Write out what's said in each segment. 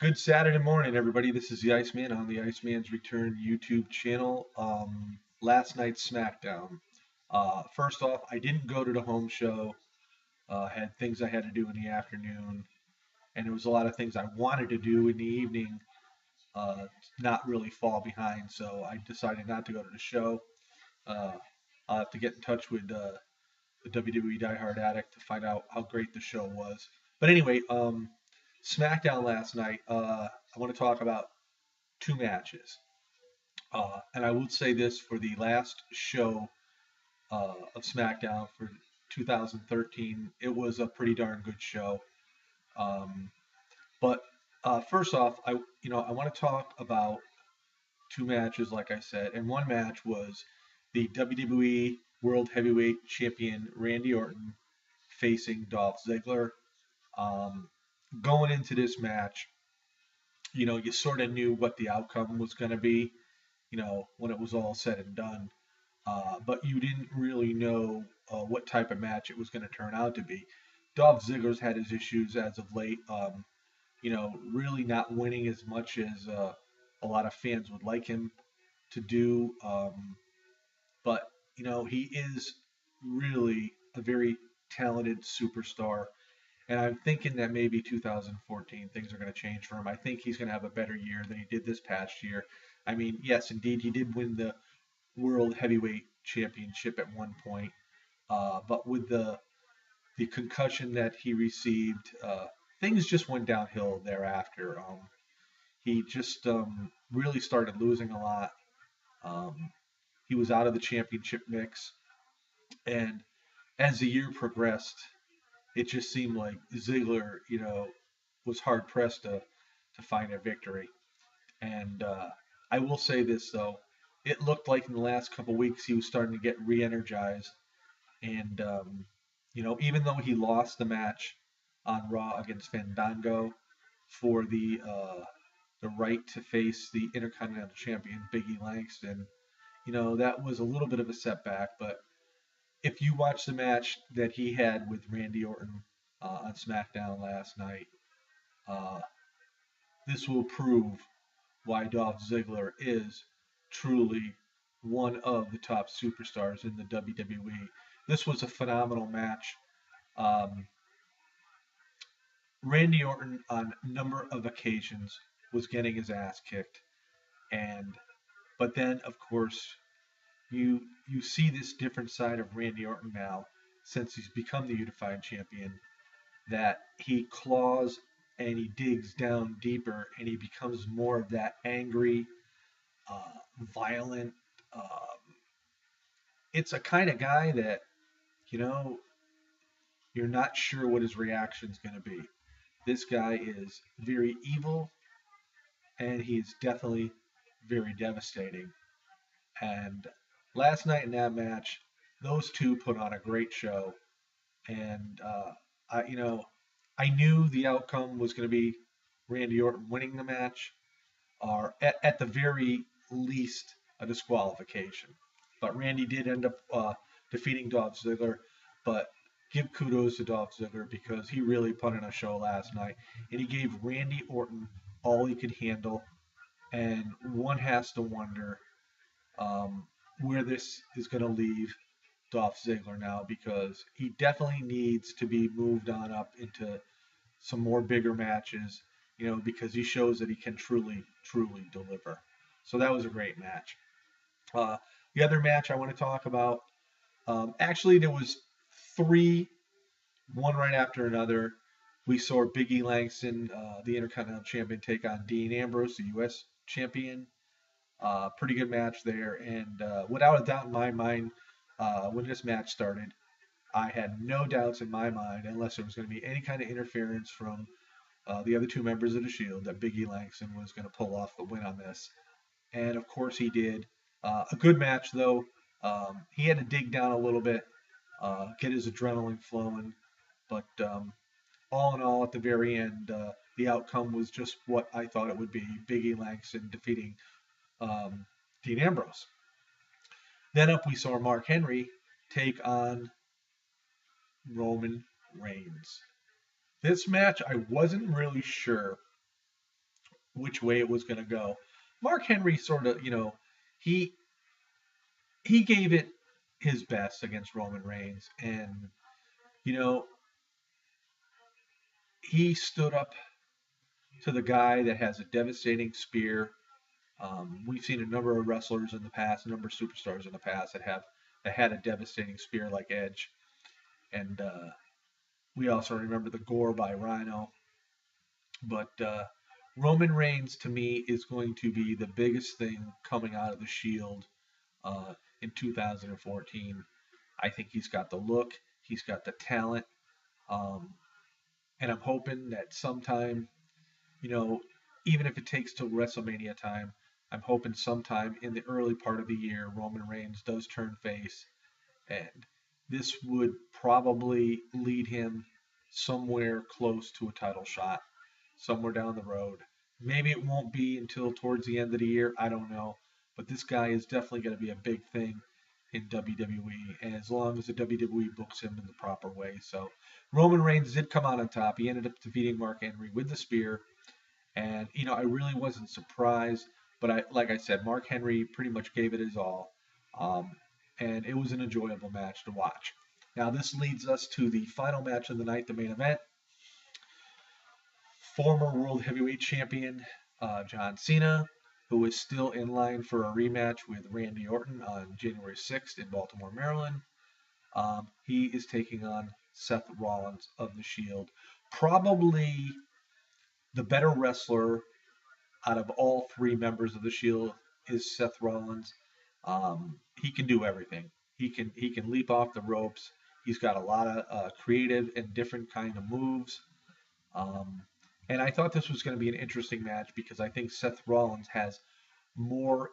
Good Saturday morning, everybody. This is the Iceman on the Iceman's Return YouTube channel. Last night's Smackdown. First off, I didn't go to the home show. Had things I had to do in the afternoon, and there was a lot of things I wanted to do in the evening. Uh, not really fall behind, so I decided not to go to the show. Uh, I'll have to get in touch with the WWE Diehard Addict to find out how great the show was. But anyway, SmackDown last night. I want to talk about two matches. And I would say this for the last show of SmackDown for 2013, it was a pretty darn good show. Um, but first off, I want to talk about two matches, like I said, and one match was the WWE World Heavyweight Champion Randy Orton facing Dolph Ziggler. Um, Going into this match, you sort of knew what the outcome was going to be, when it was all said and done. But you didn't really know what type of match it was going to turn out to be. Dolph Ziggler's had his issues as of late, really not winning as much as a lot of fans would like him to do. But he is really a very talented superstar. And I'm thinking that maybe 2014 things are going to change for him. I think he's going to have a better year than he did this past year. I mean, yes, indeed, he did win the World Heavyweight Championship at one point, but with the concussion that he received, things just went downhill thereafter. He just really started losing a lot. Um, he was out of the championship mix, and as the year progressed, it just seemed like Ziggler, was hard pressed to find a victory. And I will say this though, it looked like in the last couple weeks he was starting to get re-energized. And even though he lost the match on Raw against Fandango for the right to face the Intercontinental Champion Biggie Langston, that was a little bit of a setback. But if you watch the match that he had with Randy Orton on SmackDown last night, uh, this will prove why Dolph Ziggler is truly one of the top superstars in the WWE. This was a phenomenal match. Um, Randy Orton, on a number of occasions, was getting his ass kicked, and but then, of course, you see this different side of Randy Orton now since he's become the unified champion. That he claws and he digs down deeper, and he becomes more of that angry, violent. It's a kind of guy that you know you're not sure what his reaction is going to be. This guy is very evil, and he's definitely very devastating. And last night in that match, those two put on a great show. And I, you know, I knew the outcome was going to be Randy Orton winning the match, or at the very least a disqualification. But Randy did end up defeating Dolph Ziggler. But give kudos to Dolph Ziggler because he really put in a show last night, and he gave Randy Orton all he could handle. And one has to wonder um, where this is going to leave Dolph Ziggler now because he definitely needs to be moved on up into some more bigger matches, because he shows that he can truly, truly deliver. So that was a great match. Uh, the other match I want to talk about, actually, there was three, one right after another. We saw Biggie Langston, the Intercontinental Champion, take on Dean Ambrose, the U.S. Champion. Pretty good match there. And without a doubt in my mind, when this match started, I had no doubts in my mind, unless there was going to be any kind of interference from the other two members of the Shield, that Biggie Langston was going to pull off the win on this. And of course he did. A good match, though. He had to dig down a little bit, get his adrenaline flowing. But all in all, at the very end, the outcome was just what I thought it would be: Biggie Langston defeating um, Dean Ambrose. Then up we saw Mark Henry take on Roman Reigns. This match, I wasn't really sure which way it was going to go. Mark Henry sort of, he he gave it his best against Roman Reigns, and you know, he stood up to the guy that has a devastating spear. We've seen a number of wrestlers in the past, a number of superstars in the past that had a devastating spear like Edge, and we also remember the gore by Rhino. But Roman Reigns to me is going to be the biggest thing coming out of the Shield in 2014. I think he's got the look, he's got the talent, um, and I'm hoping that sometime, you know, even if it takes till WrestleMania time, I'm hoping sometime in the early part of the year Roman Reigns does turn face, and this would probably lead him somewhere close to a title shot, somewhere down the road. Maybe it won't be until towards the end of the year. I don't know. But this guy is definitely going to be a big thing in WWE, and as long as the WWE books him in the proper way. So Roman Reigns did come out on top. He ended up defeating Mark Henry with the spear, and I really wasn't surprised. But like I said, Mark Henry pretty much gave it his all, um, and it was an enjoyable match to watch. Now this leads us to the final match of the night, the main event. Former World Heavyweight Champion John Cena, who is still in line for a rematch with Randy Orton on January 6th in Baltimore, Maryland. He is taking on Seth Rollins of the Shield. Probably the better wrestler out of all three members of the Shield is Seth Rollins. He can do everything. He can leap off the ropes. He's got a lot of creative and different kind of moves. Um, and I thought this was going to be an interesting match because I think Seth Rollins has more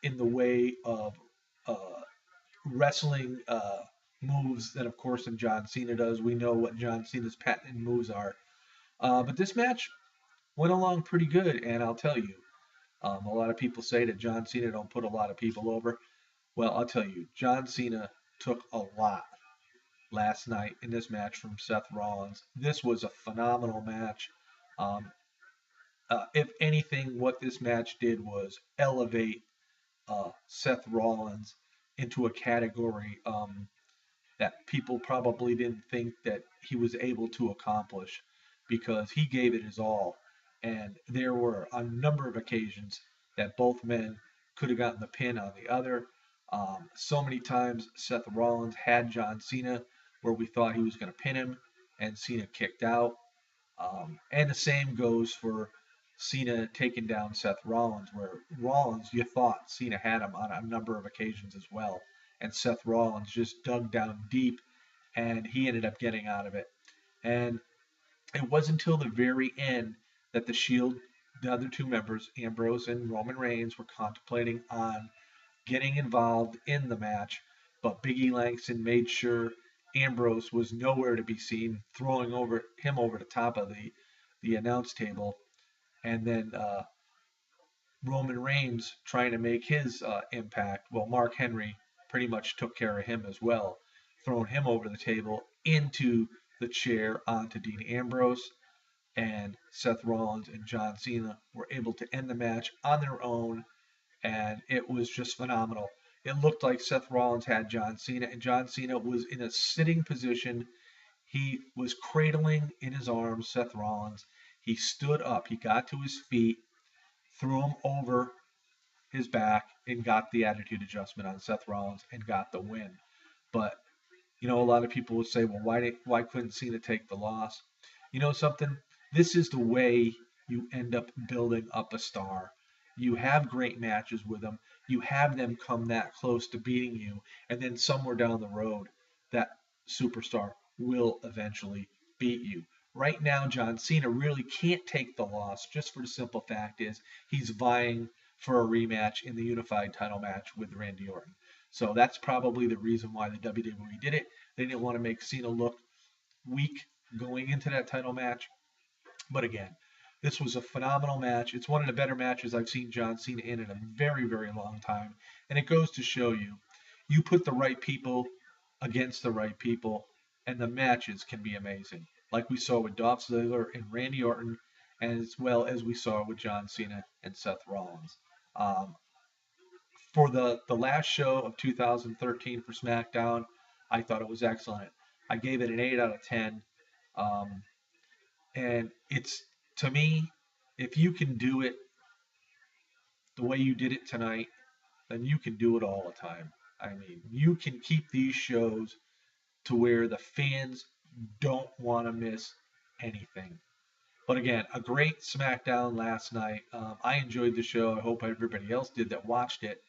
in the way of uh, wrestling moves than, of course, than John Cena does. We know what John Cena's patented moves are. But this match went along pretty good, and I'll tell you, a lot of people say that John Cena don't put a lot of people over. Well, I'll tell you, John Cena took a lot last night in this match from Seth Rollins. This was a phenomenal match. Um, if anything, what this match did was elevate Seth Rollins into a category that people probably didn't think that he was able to accomplish because he gave it his all. And there were a number of occasions that both men could have gotten the pin on the other. So many times Seth Rollins had John Cena where we thought he was going to pin him, and Cena kicked out. And the same goes for Cena taking down Seth Rollins, where Rollins, you thought Cena had him on a number of occasions as well. And Seth Rollins just dug down deep and he ended up getting out of it. And it wasn't until the very end that the Shield, the other two members, Ambrose and Roman Reigns, were contemplating on getting involved in the match. But Biggie Langston made sure Ambrose was nowhere to be seen, throwing him over the top of the announce table, and then Roman Reigns trying to make his impact. Well, Mark Henry pretty much took care of him as well, throwing him over the table into the chair onto Dean Ambrose. And Seth Rollins and John Cena were able to end the match on their own, and it was just phenomenal. It looked like Seth Rollins had John Cena, and John Cena was in a sitting position. He was cradling in his arms Seth Rollins. He stood up. He got to his feet, threw him over his back, and got the attitude adjustment on Seth Rollins and got the win. But a lot of people would say, well, why couldn't Cena take the loss? You know something? This is the way you end up building up a star. You have great matches with them. You have them come that close to beating you, and then somewhere down the road, that superstar will eventually beat you. Right now, John Cena really can't take the loss just for the simple fact is he's vying for a rematch in the unified title match with Randy Orton. So that's probably the reason why the WWE did it. They didn't want to make Cena look weak going into that title match. But again, this was a phenomenal match. It's one of the better matches I've seen John Cena in a very, very long time. And it goes to show you, you put the right people against the right people, and the matches can be amazing. Like we saw with Dolph Ziggler and Randy Orton, as well as we saw with John Cena and Seth Rollins. Um, for the last show of 2013 for SmackDown, I thought it was excellent. I gave it an 8 out of 10. Um, and it's, to me, if you can do it the way you did it tonight, then you can do it all the time. I mean, you can keep these shows to where the fans don't want to miss anything. But again, a great SmackDown last night. I enjoyed the show. I hope everybody else did that watched it.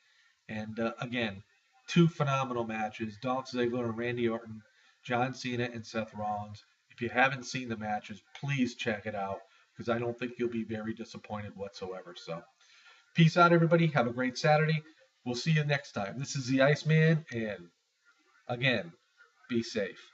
And again, two phenomenal matches: Dolph Ziggler and Randy Orton, John Cena and Seth Rollins. If you haven't seen the matches, please check it out because I don't think you'll be very disappointed whatsoever. So, peace out, everybody. Have a great Saturday. We'll see you next time. This is the Iceman, and again, be safe.